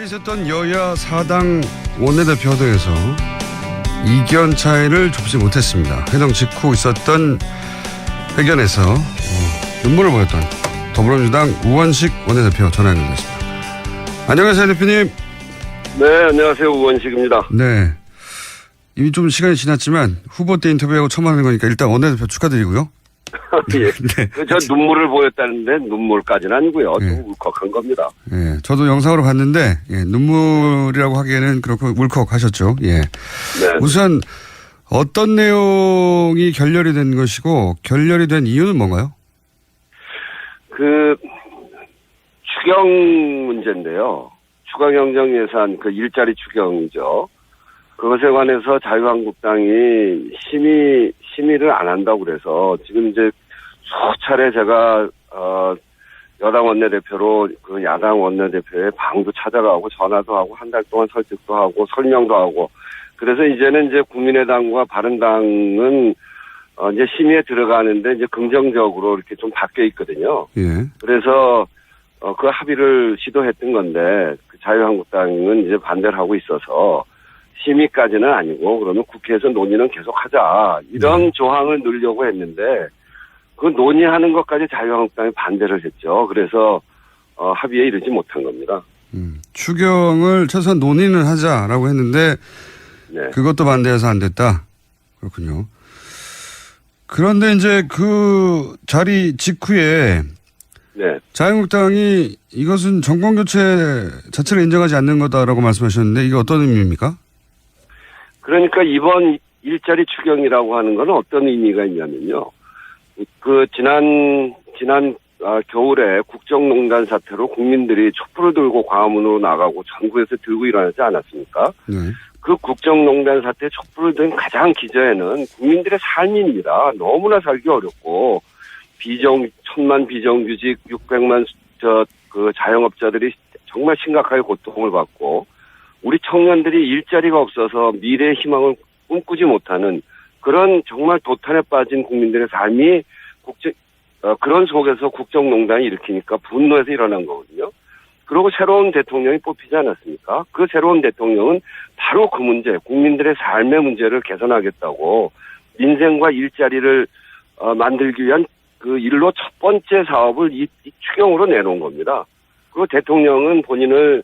있었던 여야 4당 원내대표들에서 이견 차이를 좁지 못했습니다. 회동 직후 있었던 회견에서 눈물을 보였던 더불어민주당 우원식 원내대표 전화 연결됐습니다. 안녕하세요, 대표님. 네, 안녕하세요. 우원식입니다. 네. 이미 좀 시간이 지났지만 후보 때 인터뷰하고 처음 하는 거니까 일단 원내대표 축하드리고요. 예. 네. 저 눈물을 보였다는데 눈물까지는 아니고요. 네. 좀 울컥한 겁니다. 예, 저도 영상으로 봤는데 눈물이라고 하기에는 그렇고 울컥하셨죠. 예. 네. 우선 어떤 내용이 결렬이 된 것이고 결렬이 된 이유는 뭔가요? 추경 문제인데요. 추가경정 예산 일자리 추경이죠. 그것에 관해서 자유한국당이 심의를 안 한다고 그래서 지금 이제 수차례 제가 여당 원내대표로 야당 원내대표의 방도 찾아가고 전화도 하고 한 달 동안 설득도 하고 설명도 하고 그래서 이제는 이제 국민의당과 바른당은 이제 심의에 들어가는데 이제 긍정적으로 이렇게 좀 바뀌어 있거든요. 예. 그래서 그 합의를 시도했던 건데 자유한국당은 이제 반대를 하고 있어서 심의까지는 아니고 그러면 국회에서 논의는 계속하자 이런 조항을 넣으려고 했는데 그 논의하는 것까지 자유한국당이 반대를 했죠. 그래서 합의에 이르지 못한 겁니다. 추경을 최소한 논의는 하자라고 했는데 네. 그것도 반대해서 안 됐다. 그렇군요. 그런데 이제 그 자리 직후에 네. 자유한국당이 이것은 정권교체 자체를 인정하지 않는 거다라고 말씀하셨는데 이게 어떤 의미입니까? 그러니까 이번 일자리 추경이라고 하는 건 어떤 의미가 있냐면요. 지난 겨울에 국정농단 사태로 국민들이 촛불을 들고 광화문으로 나가고 전국에서 들고 일어나지 않았습니까? 네. 그 국정농단 사태 촛불을 든 가장 기저에는 국민들의 삶입니다. 너무나 살기 어렵고 천만 비정규직 600만 자영업자들이 정말 심각하게 고통을 받고 우리 청년들이 일자리가 없어서 미래의 희망을 꿈꾸지 못하는 그런 정말 도탄에 빠진 국민들의 삶이 그런 속에서 국정농단이 일으키니까 분노해서 일어난 거거든요. 그리고 새로운 대통령이 뽑히지 않았습니까? 그 새로운 대통령은 바로 그 문제, 국민들의 삶의 문제를 개선하겠다고 민생과 일자리를 만들기 위한 그 일로 첫 번째 사업을 이 추경으로 내놓은 겁니다. 그리고 대통령은 본인을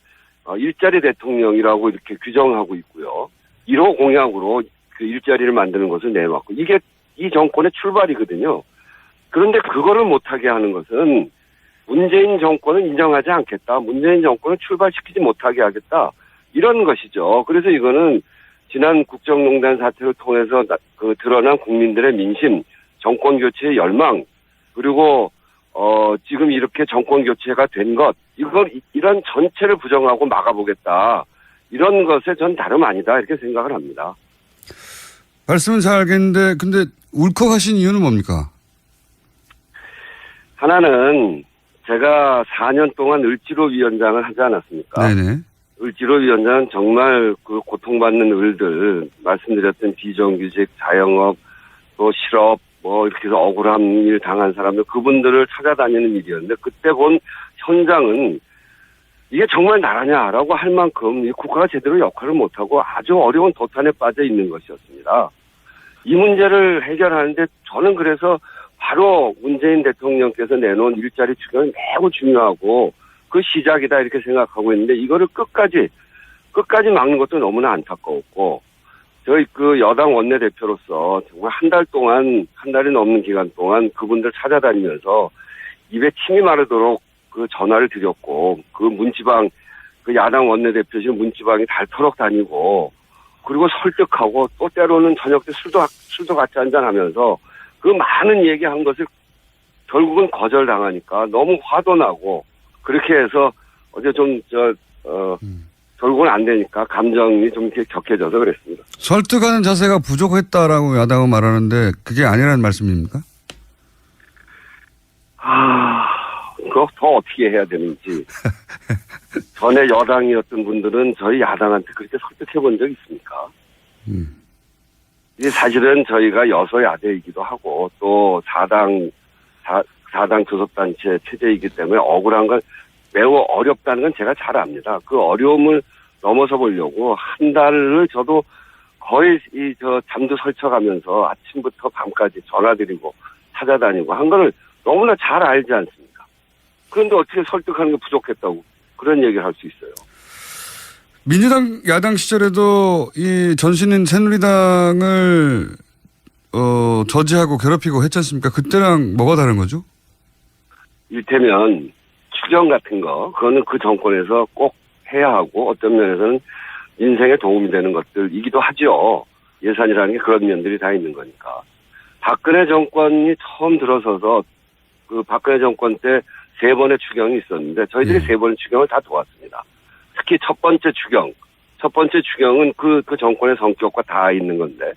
일자리 대통령이라고 이렇게 규정하고 있고요. 1호 공약으로 그 일자리를 만드는 것을 내놓았고 이게 이 정권의 출발이거든요. 그런데 그거를 못하게 하는 것은 문재인 정권은 인정하지 않겠다. 문재인 정권을 출발시키지 못하게 하겠다. 이런 것이죠. 그래서 이거는 지난 국정농단 사태를 통해서 드러난 국민들의 민심, 정권 교체의 열망, 그리고 지금 이렇게 정권 교체가 된 것, 이런 전체를 부정하고 막아보겠다. 이런 것에 전 다름 아니다. 이렇게 생각을 합니다. 말씀은 잘 알겠는데 근데 울컥하신 이유는 뭡니까? 하나는 제가 4년 동안 을지로위원장을 하지 않았습니까? 네네. 을지로위원장은 정말 그 고통받는 을들, 말씀드렸던 비정규직, 자영업, 또 실업, 이렇게 해서 억울한 일 당한 사람들, 그분들을 찾아다니는 일이었는데, 그때 본 현장은 이게 정말 나라냐라고 할 만큼 국가가 제대로 역할을 못하고 아주 어려운 도탄에 빠져 있는 것이었습니다. 이 문제를 해결하는데 저는 그래서 바로 문재인 대통령께서 내놓은 일자리 추경이 매우 중요하고 그 시작이다 이렇게 생각하고 있는데 이거를 끝까지 막는 것도 너무나 안타까웠고 저희 여당 원내대표로서 정말 한 달이 넘는 기간 동안 그분들 찾아다니면서 입에 침이 마르도록 전화를 드렸고 문지방 야당 원내대표실 문지방이 닳도록 다니고 그리고 설득하고 또 때로는 저녁 때 술도 같이 한잔하면서 그 많은 얘기한 것을 결국은 거절당하니까 너무 화도 나고 그렇게 해서 어제 결국은 안 되니까 감정이 좀 이렇게 격해져서 그랬습니다. 설득하는 자세가 부족했다라고 야당은 말하는데 그게 아니라는 말씀입니까? 그거 더 어떻게 해야 되는지. 전에 여당이었던 분들은 저희 야당한테 그렇게 설득해 본 적 있습니까? 이게 사실은 저희가 여소야대이기도 하고 또 4당 교섭단체 체제이기 때문에 억울한 걸 매우 어렵다는 건 제가 잘 압니다. 그 어려움을 넘어서 보려고 한 달을 저도 거의 잠도 설쳐가면서 아침부터 밤까지 전화드리고 찾아다니고 한 거를 너무나 잘 알지 않습니까? 그런데 어떻게 설득하는 게 부족했다고 그런 얘기를 할 수 있어요. 민주당 야당 시절에도 이 전신인 새누리당을 저지하고 괴롭히고 했지 않습니까? 그때랑 뭐가 다른 거죠? 이를테면 추경 같은 거 그거는 그 정권에서 꼭 해야 하고 어떤 면에서는 인생에 도움이 되는 것들이기도 하죠. 예산이라는 게 그런 면들이 다 있는 거니까. 박근혜 정권이 처음 들어서서 그 박근혜 정권 때 3번의 추경이 있었는데 저희들이 3번의 추경을 다 도왔습니다. 특히 첫 번째 추경은 그 정권의 성격과 다 있는 건데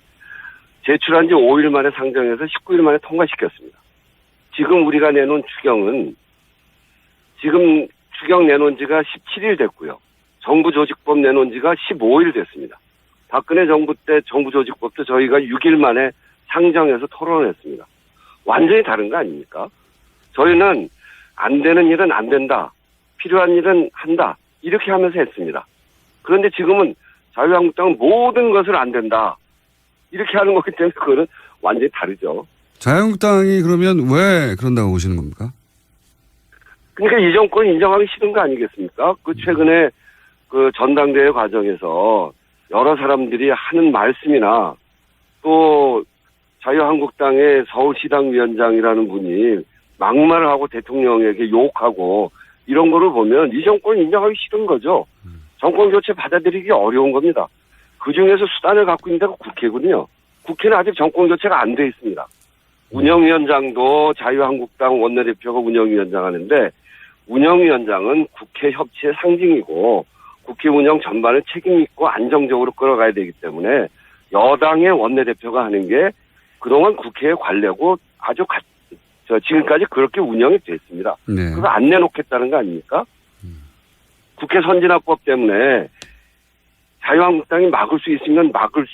제출한 지 5일 만에 상정해서 19일 만에 통과시켰습니다. 지금 우리가 내놓은 추경은 지금 추경 내놓은 지가 17일 됐고요. 정부조직법 내놓은 지가 15일 됐습니다. 박근혜 정부 때 정부조직법도 저희가 6일 만에 상정해서 토론했습니다. 완전히 다른 거 아닙니까? 저희는 안 되는 일은 안 된다. 필요한 일은 한다. 이렇게 하면서 했습니다. 그런데 지금은 자유한국당은 모든 것을 안 된다. 이렇게 하는 거기 때문에 그거는 완전히 다르죠. 자유한국당이 그러면 왜 그런다고 보시는 겁니까? 그러니까 이 정권 인정하기 싫은 거 아니겠습니까? 그 최근에 그 전당대회 과정에서 여러 사람들이 하는 말씀이나 또 자유한국당의 서울시당 위원장이라는 분이 막말을 하고 대통령에게 욕하고 이런 거를 보면 이 정권 인정하기 싫은 거죠. 정권 교체 받아들이기 어려운 겁니다. 그중에서 수단을 갖고 있는 데가 국회거든요. 국회는 아직 정권 교체가 안 돼 있습니다. 운영위원장도 자유한국당 원내대표가 운영위원장 하는데 운영위원장은 국회 협치의 상징이고 국회 운영 전반을 책임있고 안정적으로 끌어가야 되기 때문에 여당의 원내대표가 하는 게 그동안 국회의 관례고 아주 지금까지 그렇게 운영이 됐습니다. 네. 그거 안 내놓겠다는 거 아닙니까? 국회 선진화법 때문에 자유한국당이 막을 수 있으면 막을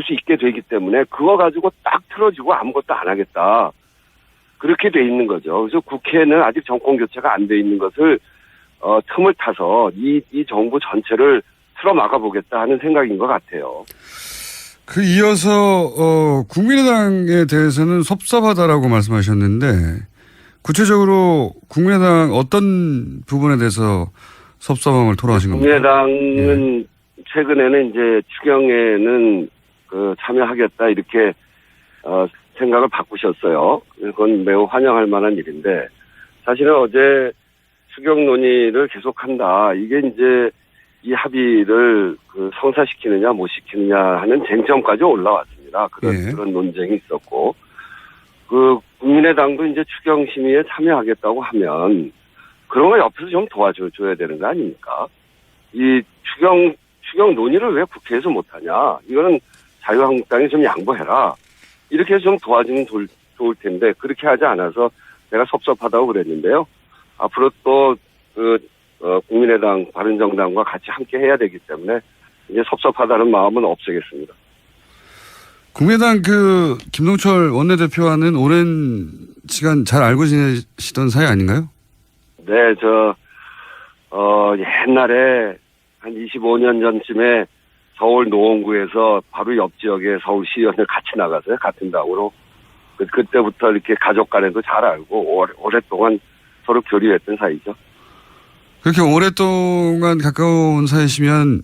수 있게 되기 때문에 그거 가지고 딱 틀어지고 아무것도 안 하겠다. 그렇게 돼 있는 거죠. 그래서 국회는 아직 정권 교체가 안 돼 있는 것을 틈을 타서 이 정부 전체를 틀어 막아보겠다 하는 생각인 것 같아요. 그 이어서 국민의당에 대해서는 섭섭하다라고 말씀하셨는데 구체적으로 국민의당 어떤 부분에 대해서 섭섭함을 토로하신 겁니까? 국민의당은 최근에는 이제 추경에는 참여하겠다 이렇게 생각을 바꾸셨어요. 그건 매우 환영할 만한 일인데 사실은 어제 추경 논의를 계속한다. 이게 이제 이 합의를 성사시키느냐 못 시키느냐 하는 쟁점까지 올라왔습니다. 그런 논쟁이 있었고 국민의당도 이제 추경 심의에 참여하겠다고 하면 그런 거 옆에서 좀 도와줘야 되는 거 아닙니까? 이 추경 논의를 왜 국회에서 못하냐? 이거는 자유한국당이 좀 양보해라. 이렇게 해서 좀 도와주면 좋을 텐데 그렇게 하지 않아서 내가 섭섭하다고 그랬는데요. 앞으로 또 국민의당, 바른정당과 같이 함께 해야 되기 때문에 이제 섭섭하다는 마음은 없애겠습니다. 국민의당 김동철 원내대표와는 오랜 시간 잘 알고 지내시던 사이 아닌가요? 네, 옛날에 한 25년 전쯤에 서울 노원구에서 바로 옆 지역에 서울시의원을 같이 나가서요. 같은 당으로. 그때부터 이렇게 가족 간에도 잘 알고 오랫동안 서로 교류했던 사이죠. 그렇게 오랫동안 가까운 사이시면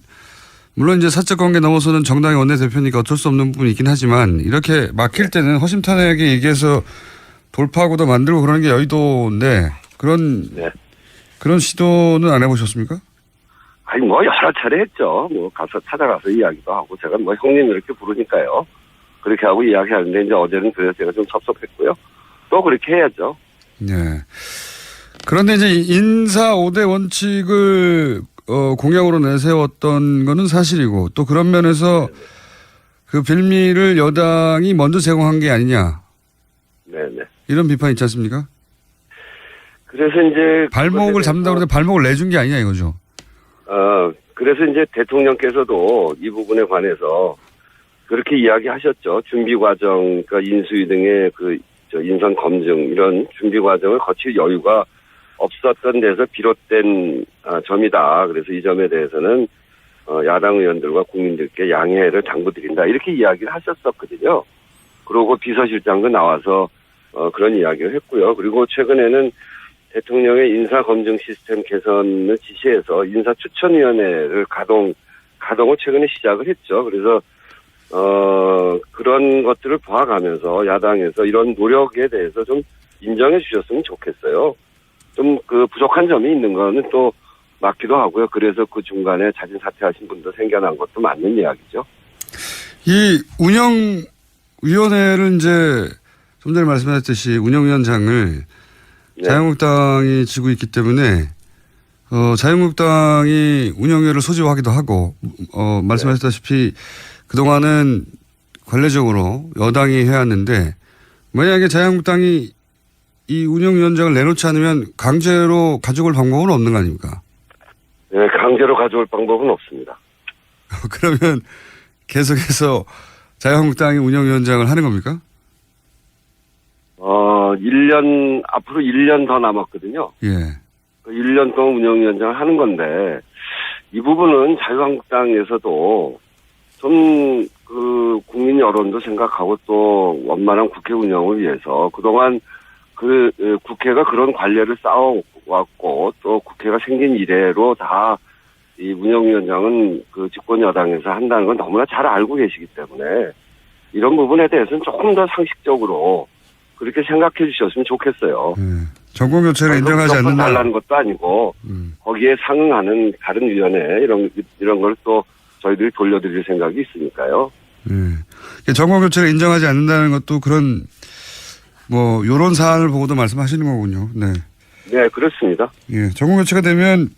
물론 이제 사적 관계 넘어서는 정당의 원내대표니까 어쩔 수 없는 부분이 있긴 하지만 이렇게 막힐 때는 허심탄회하게 얘기해서 돌파구도 만들고 그러는 게 여의도인데 그런 시도는 안 해보셨습니까? 아니 여러 차례 했죠. 찾아가서 이야기도 하고 제가 형님 이렇게 부르니까요. 그렇게 하고 이야기하는데 이제 어제는 그래서 제가 좀 섭섭했고요. 또 그렇게 해야죠. 네. 그런데 이제 인사 5대 원칙을 공약으로 내세웠던 거는 사실이고 또 그런 면에서 그 빌미를 여당이 먼저 제공한 게 아니냐. 네네. 이런 비판이 있지 않습니까? 그래서 이제 발목을 잡는다고 그러는데 발목을 내준 게 아니냐 이거죠. 그래서 이제 대통령께서도 이 부분에 관해서 그렇게 이야기하셨죠. 준비 과정, 그러니까 인수위 등의 인선 검증 이런 준비 과정을 거칠 여유가 없었던 데서 비롯된 점이다. 그래서 이 점에 대해서는 야당 의원들과 국민들께 양해를 당부드린다. 이렇게 이야기를 하셨었거든요. 그러고 비서실장도 나와서 그런 이야기를 했고요. 그리고 최근에는 대통령의 인사검증 시스템 개선을 지시해서 인사추천위원회를 가동을 최근에 시작을 했죠. 그래서 그런 것들을 봐가면서 야당에서 이런 노력에 대해서 좀 인정해 주셨으면 좋겠어요. 좀 그 부족한 점이 있는 거는 또 맞기도 하고요. 그래서 그 중간에 자진 사퇴하신 분도 생겨난 것도 맞는 이야기죠. 이 운영위원회를 이제 좀 전에 말씀하셨듯이 운영위원장을 네. 자유한국당이 지고 있기 때문에 자유한국당이 운영위를 소집하기도 하고 말씀하셨다시피 그동안은 관례적으로 여당이 해왔는데 만약에 자유한국당이 이 운영위원장을 내놓지 않으면 강제로 가져올 방법은 없는 거 아닙니까? 네, 강제로 가져올 방법은 없습니다. 그러면 계속해서 자유한국당이 운영위원장을 하는 겁니까? 앞으로 1년 더 남았거든요. 예. 1년 동안 운영위원장을 하는 건데, 이 부분은 자유한국당에서도 좀, 국민 여론도 생각하고 또 원만한 국회 운영을 위해서 그동안 국회가 그런 관례를 쌓아왔고 또 국회가 생긴 이래로 다 이 운영위원장은 그 집권 여당에서 한다는 건 너무나 잘 알고 계시기 때문에 이런 부분에 대해서는 조금 더 상식적으로 그렇게 생각해 주셨으면 좋겠어요. 정권 교체를 인정하지 않는다. 달라는 것도 아니고 거기에 상응하는 다른 위원회 이런 걸 또 저희들이 돌려드릴 생각이 있으니까요. 정권 교체를 인정하지 않는다는 것도 그런 요런 사안을 보고도 말씀하시는 거군요. 네. 네, 그렇습니다. 예. 정권 교체가 되면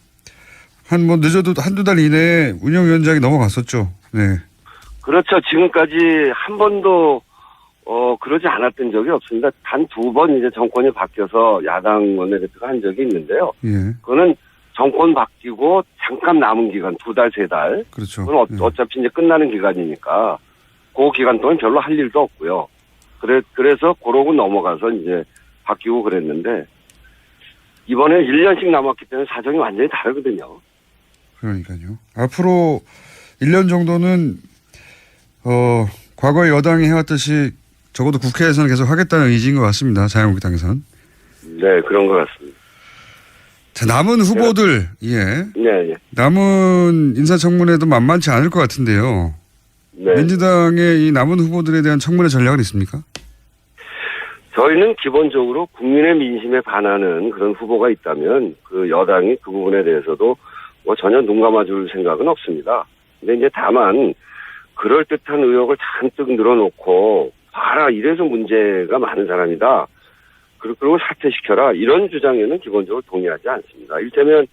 늦어도 한두 달 이내에 운영위원장이 넘어갔었죠. 네. 그렇죠. 지금까지 한 번도 그러지 않았던 적이 없습니다. 단 2번 이제 정권이 바뀌어서 야당 원내대표가 한 적이 있는데요. 예. 그거는 정권 바뀌고 잠깐 남은 기간 2달, 3달. 그렇죠. 그건 어차피 이제 끝나는 기간이니까 그 기간 동안 별로 할 일도 없고요. 그래서 그러고 넘어가서 이제 바뀌고 그랬는데 이번에 1년씩 남았기 때문에 사정이 완전히 다르거든요. 그러니까요. 앞으로 1년 정도는 과거에 여당이 해왔듯이 적어도 국회에서는 계속 하겠다는 의지인 것 같습니다. 자유한국당에서는. 네, 그런 것 같습니다. 자, 남은 후보들, 네. 남은 인사청문회도 만만치 않을 것 같은데요. 네. 민주당의 이 남은 후보들에 대한 청문회 전략은 있습니까? 저희는 기본적으로 국민의 민심에 반하는 그런 후보가 있다면 그 여당이 그 부분에 대해서도 전혀 눈 감아줄 생각은 없습니다. 근데 이제 다만 그럴듯한 의혹을 잔뜩 늘어놓고 봐라 이래서 문제가 많은 사람이다. 그리고 사퇴시켜라 이런 주장에는 기본적으로 동의하지 않습니다. 이를테면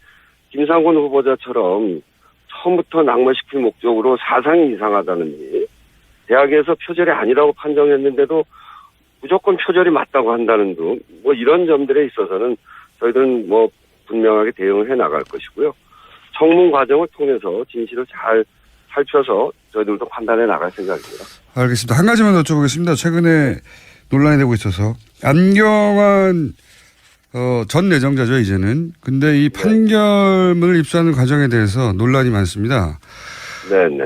김상곤 후보자처럼 처음부터 낙마시킬 목적으로 사상이 이상하다든지 대학에서 표절이 아니라고 판정했는데도 무조건 표절이 맞다고 한다는 등 이런 점들에 있어서는 저희들은 분명하게 대응을 해 나갈 것이고요. 청문 과정을 통해서 진실을 잘 살펴서 저희들도 판단해 나갈 생각입니다. 알겠습니다. 한 가지만 여쭤보겠습니다. 최근에 논란이 되고 있어서 안경환 전 내정자죠 이제는. 근데 이 판결문을 입수하는 과정에 대해서 논란이 많습니다. 네네.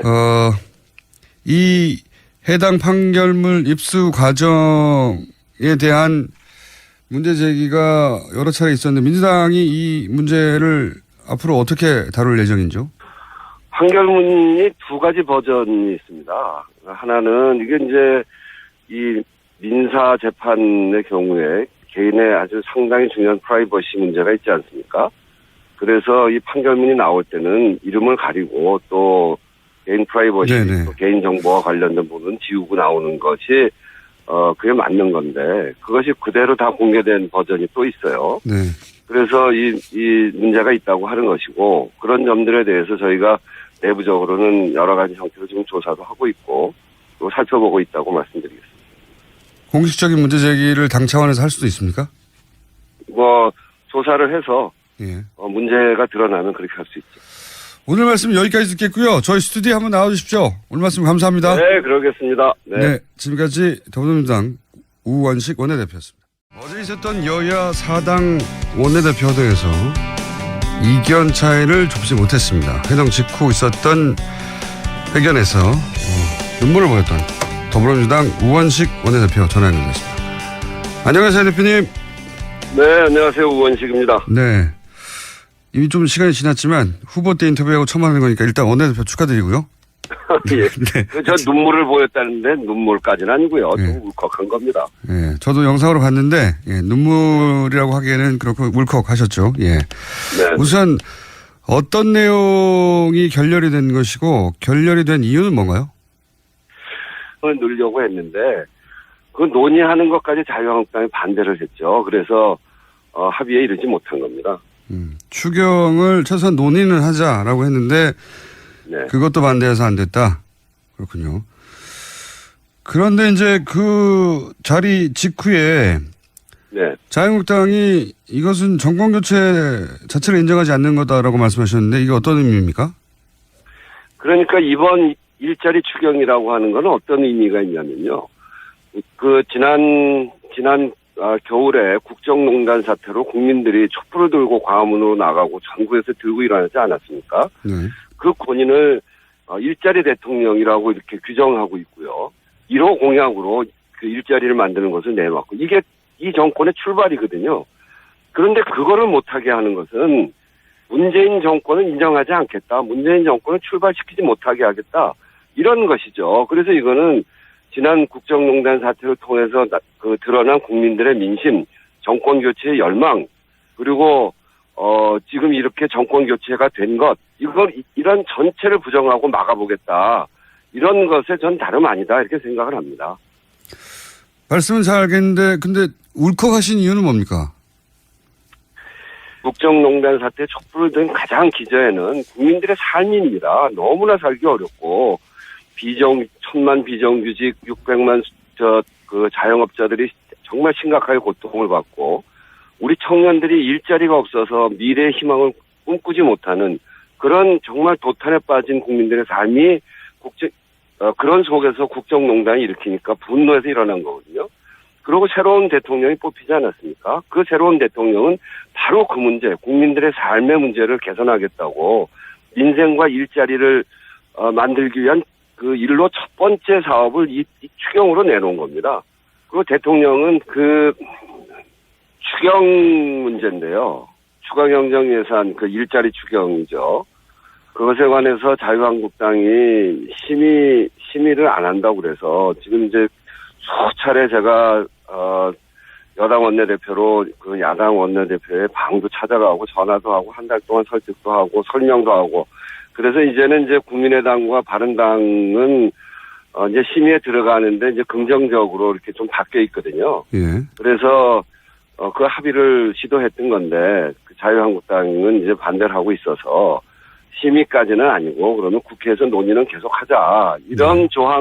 이 해당 판결문 입수 과정에 대한 문제 제기가 여러 차례 있었는데 민주당이 이 문제를 앞으로 어떻게 다룰 예정인지요? 판결문이 2가지 버전이 있습니다. 하나는 이게 이제 이 민사 재판의 경우에 개인의 아주 상당히 중요한 프라이버시 문제가 있지 않습니까? 그래서 이 판결문이 나올 때는 이름을 가리고 또 개인 프라이버시, 또 개인 정보와 관련된 부분 지우고 나오는 것이 그게 맞는 건데 그것이 그대로 다 공개된 버전이 또 있어요. 네. 그래서 이 문제가 있다고 하는 것이고 그런 점들에 대해서 저희가 내부적으로는 여러 가지 형태로 지금 조사도 하고 있고 또 살펴보고 있다고 말씀드리겠습니다. 공식적인 문제 제기를 당 차원에서 할 수도 있습니까? 조사를 해서 문제가 드러나면 그렇게 할 수 있죠. 오늘 말씀 여기까지 듣겠고요. 저희 스튜디오에 한번 나와주십시오. 오늘 말씀 감사합니다. 네, 그러겠습니다. 네, 지금까지 더불어민주당 우원식 원내대표였습니다. 어제 있었던 여야 4당 원내대표 회동에서 이견 차이를 좁지 못했습니다. 회동 직후 있었던 회견에서 눈물을 보였던 더불어민주당 우원식 원내대표 전화 연결됐습니다. 안녕하세요, 대표님. 네, 안녕하세요. 우원식입니다. 네. 이미 좀 시간이 지났지만 후보 때 인터뷰하고 처음 하는 거니까 일단 원내대표 축하드리고요. 예. 네. 저 눈물을 보였다는데 눈물까지는 아니고요. 네. 좀 울컥한 겁니다. 예, 저도 영상으로 봤는데 눈물이라고 하기에는 그렇고 울컥하셨죠. 예. 네. 우선 어떤 내용이 결렬이 된 것이고 결렬이 된 이유는 뭔가요? 그걸 넣으려고 했는데 그 논의하는 것까지 자유한국당이 반대를 했죠. 그래서 합의에 이르지 못한 겁니다. 추경을 최소한 논의는 하자라고 했는데 네. 그것도 반대해서 안 됐다. 그렇군요. 그런데 이제 그 자리 직후에 네. 자유한국당이 이것은 정권 교체 자체를 인정하지 않는 거다라고 말씀하셨는데 이게 어떤 의미입니까? 그러니까 이번 일자리 추경이라고 하는 건 어떤 의미가 있냐면요. 그 지난 겨울에 국정농단 사태로 국민들이 촛불을 들고 광화문으로 나가고 전국에서 들고 일어나지 않았습니까? 네. 그 권위를 일자리 대통령이라고 이렇게 규정하고 있고요. 1호 공약으로 그 일자리를 만드는 것을 내놓았고 이게 이 정권의 출발이거든요. 그런데 그거를 못하게 하는 것은 문재인 정권은 인정하지 않겠다. 문재인 정권을 출발시키지 못하게 하겠다. 이런 것이죠. 그래서 이거는 지난 국정농단 사태를 통해서 드러난 국민들의 민심, 정권 교체의 열망, 그리고 지금 이렇게 정권 교체가 된 것, 이런 전체를 부정하고 막아보겠다. 이런 것에 전 다름 아니다. 이렇게 생각을 합니다. 말씀은 잘 알겠는데 근데 울컥하신 이유는 뭡니까? 국정농단 사태 촛불을 든 가장 기저에는 국민들의 삶입니다. 너무나 살기 어렵고 천만 비정규직 600만 자영업자들이 정말 심각하게 고통을 받고 우리 청년들이 일자리가 없어서 미래의 희망을 꿈꾸지 못하는 그런 정말 도탄에 빠진 국민들의 삶이 그런 속에서 국정농단이 일으키니까 분노해서 일어난 거거든요. 그리고 새로운 대통령이 뽑히지 않았습니까? 그 새로운 대통령은 바로 그 문제, 국민들의 삶의 문제를 개선하겠다고 민생과 일자리를 만들기 위한 그 일로 첫 번째 사업을 이 추경으로 내놓은 겁니다. 그리고 대통령은 그 추경 문제인데요. 추가경정 예산 그 일자리 추경이죠. 그것에 관해서 자유한국당이 심의를 안 한다고 그래서 지금 이제 수차례 제가 여당 원내대표로 그 야당 원내대표의 방도 찾아가고 전화도 하고 한 달 동안 설득도 하고 설명도 하고 그래서 이제는 이제 국민의당과 바른당은 이제 심의에 들어가는데 이제 긍정적으로 이렇게 좀 바뀌어 있거든요. 예. 그래서 그 합의를 시도했던 건데 그 자유한국당은 이제 반대를 하고 있어서 심의까지는 아니고 그러면 국회에서 논의는 계속하자 이런 조항.